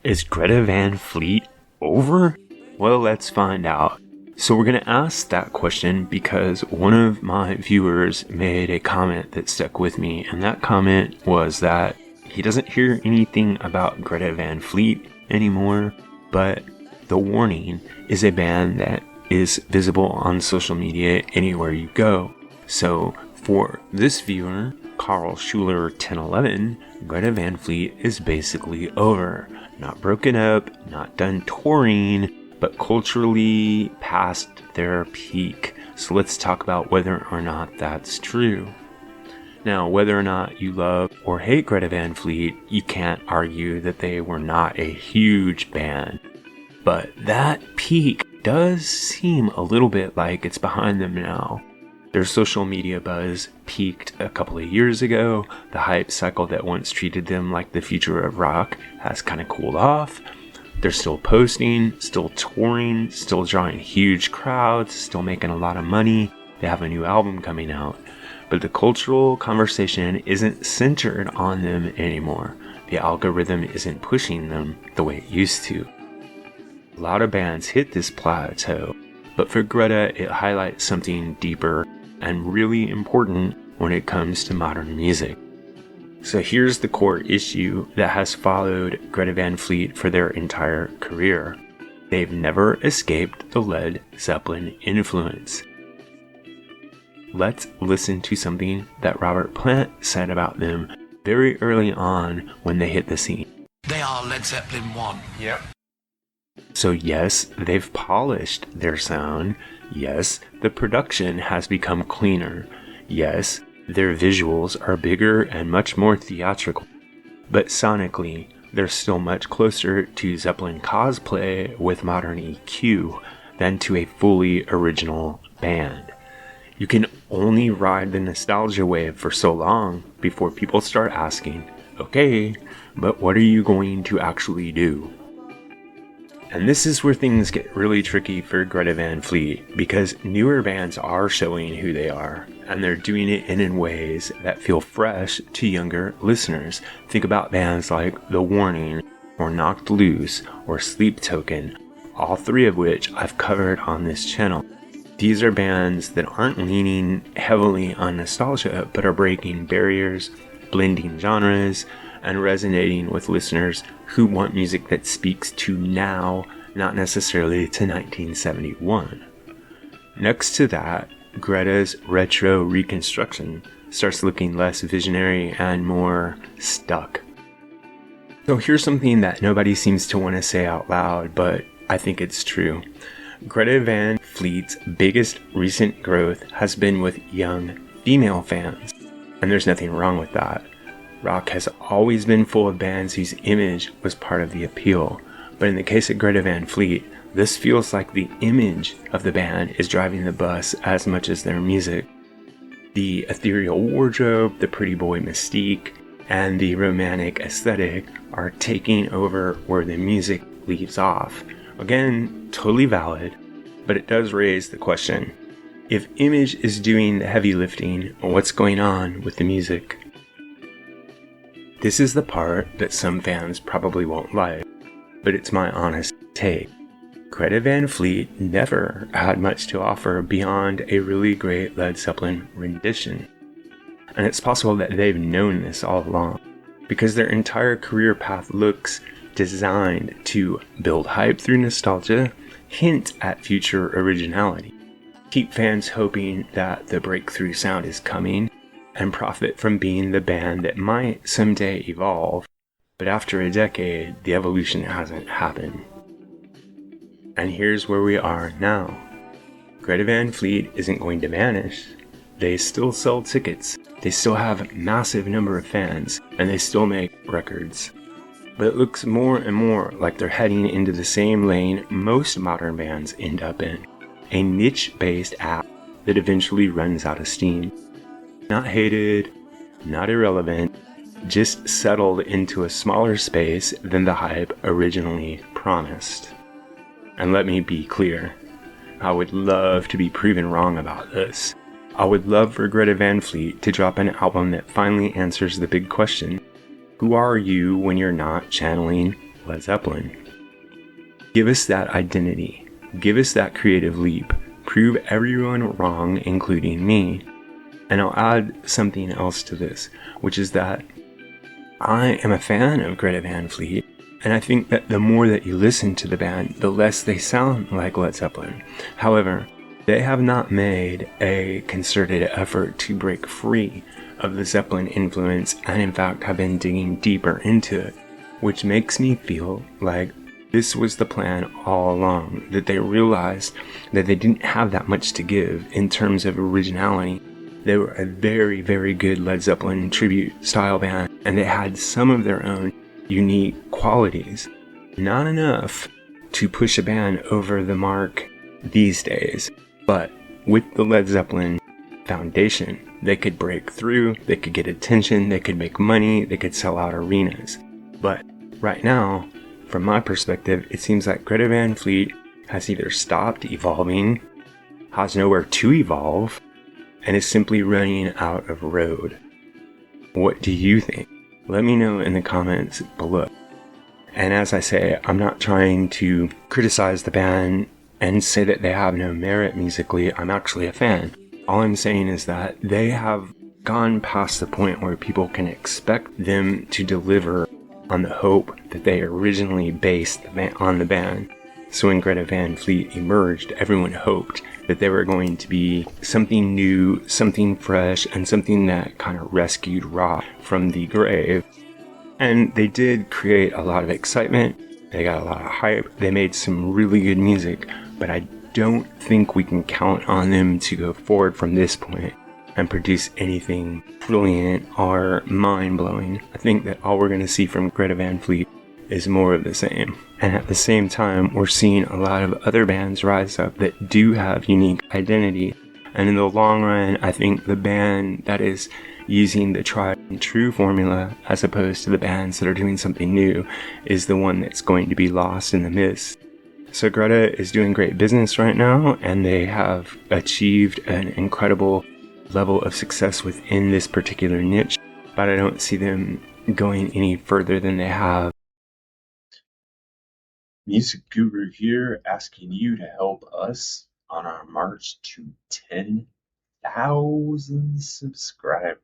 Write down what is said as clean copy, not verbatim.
Is Greta Van Fleet over? Well, let's find out. So we're going to ask that question because one of my viewers made a comment that stuck with me, and that comment was that he doesn't hear anything about Greta Van Fleet anymore, but The Warning is a band that is visible on social media anywhere you go. So for this viewer, Carl Schuler 1011, Greta Van Fleet is basically over. Not broken up, not done touring, but culturally past their peak. So let's talk about whether or not that's true. Now, whether or not you love or hate Greta Van Fleet, you can't argue that they were not a huge band. But that peak does seem a little bit like it's behind them now. Their social media buzz peaked a couple of years ago. The hype cycle that once treated them like the future of rock has kind of cooled off. They're still posting, still touring, still drawing huge crowds, still making a lot of money. They have a new album coming out. But the cultural conversation isn't centered on them anymore. The algorithm isn't pushing them the way it used to. A lot of bands hit this plateau, but for Greta, it highlights something deeper and really important when it comes to modern music. So here's the core issue that has followed Greta Van Fleet for their entire career. They've never escaped the Led Zeppelin influence. Let's listen to something that Robert Plant said about them very early on when they hit the scene. They are Led Zeppelin 1. Yep. So yes, they've polished their sound. Yes, the production has become cleaner. Yes, their visuals are bigger and much more theatrical. But sonically, they're still much closer to Zeppelin cosplay with modern EQ than to a fully original band. You can only ride the nostalgia wave for so long before people start asking, okay, but what are you going to actually do? And this is where things get really tricky for Greta Van Fleet, because newer bands are showing who they are, and they're doing it in ways that feel fresh to younger listeners. Think about bands like The Warning, or Knocked Loose, or Sleep Token, all three of which I've covered on this channel. These are bands that aren't leaning heavily on nostalgia, but are breaking barriers, blending genres, and resonating with listeners who want music that speaks to now, not necessarily to 1971. Next to that, Greta's retro reconstruction starts looking less visionary and more stuck. So here's something that nobody seems to want to say out loud, but I think it's true. Greta Van Fleet's biggest recent growth has been with young female fans, and there's nothing wrong with that. Rock has always been full of bands whose image was part of the appeal, but in the case of Greta Van Fleet, this feels like the image of the band is driving the bus as much as their music. The ethereal wardrobe, the pretty boy mystique, and the romantic aesthetic are taking over where the music leaves off. Again, totally valid, but it does raise the question, if image is doing the heavy lifting, what's going on with the music? This is the part that some fans probably won't like, but it's my honest take. Greta Van Fleet never had much to offer beyond a really great Led Zeppelin rendition. And it's possible that they've known this all along, because their entire career path looks designed to build hype through nostalgia, hint at future originality, keep fans hoping that the breakthrough sound is coming, and profit from being the band that might someday evolve, but after a decade, the evolution hasn't happened. And here's where we are now. Greta Van Fleet isn't going to vanish. They still sell tickets, they still have a massive number of fans, and they still make records. But it looks more and more like they're heading into the same lane most modern bands end up in, a niche-based app that eventually runs out of steam. Not hated, not irrelevant, just settled into a smaller space than the hype originally promised. And let me be clear, I would love to be proven wrong about this. I would love for Greta Van Fleet to drop an album that finally answers the big question, who are you when you're not channeling Led Zeppelin. Give us that identity. Give us that creative leap. Prove everyone wrong, including me. And I'll add something else to this, which is that I am a fan of Greta Van Fleet, and I think that the more that you listen to the band, the less they sound like Led Zeppelin. However, they have not made a concerted effort to break free of the Zeppelin influence, and in fact have been digging deeper into it, which makes me feel like this was the plan all along, that they realized that they didn't have that much to give in terms of originality. They were a very, very good Led Zeppelin tribute style band, and they had some of their own unique qualities. Not enough to push a band over the mark these days, but with the Led Zeppelin foundation, they could break through, they could get attention, they could make money, they could sell out arenas. But right now, from my perspective, it seems like Greta Van Fleet has either stopped evolving, has nowhere to evolve, and is simply running out of road. What do you think? Let me know in the comments below. And as I say, I'm not trying to criticize the band and say that they have no merit musically. I'm actually a fan. All I'm saying is that they have gone past the point where people can expect them to deliver on the hope that they originally based on the band. So when Greta Van Fleet emerged, everyone hoped that they were going to be something new, something fresh, and something that kind of rescued rock from the grave. And they did create a lot of excitement, they got a lot of hype, they made some really good music, but I don't think we can count on them to go forward from this point and produce anything brilliant or mind-blowing. I think that all we're going to see from Greta Van Fleet is more of the same. And at the same time, we're seeing a lot of other bands rise up that do have unique identity. And in the long run, I think the band that is using the tried and true formula, as opposed to the bands that are doing something new, is the one that's going to be lost in the mist. So Greta is doing great business right now, and they have achieved an incredible level of success within this particular niche, but I don't see them going any further than they have. Music Guru here, asking you to help us on our march to 10,000 subscribers.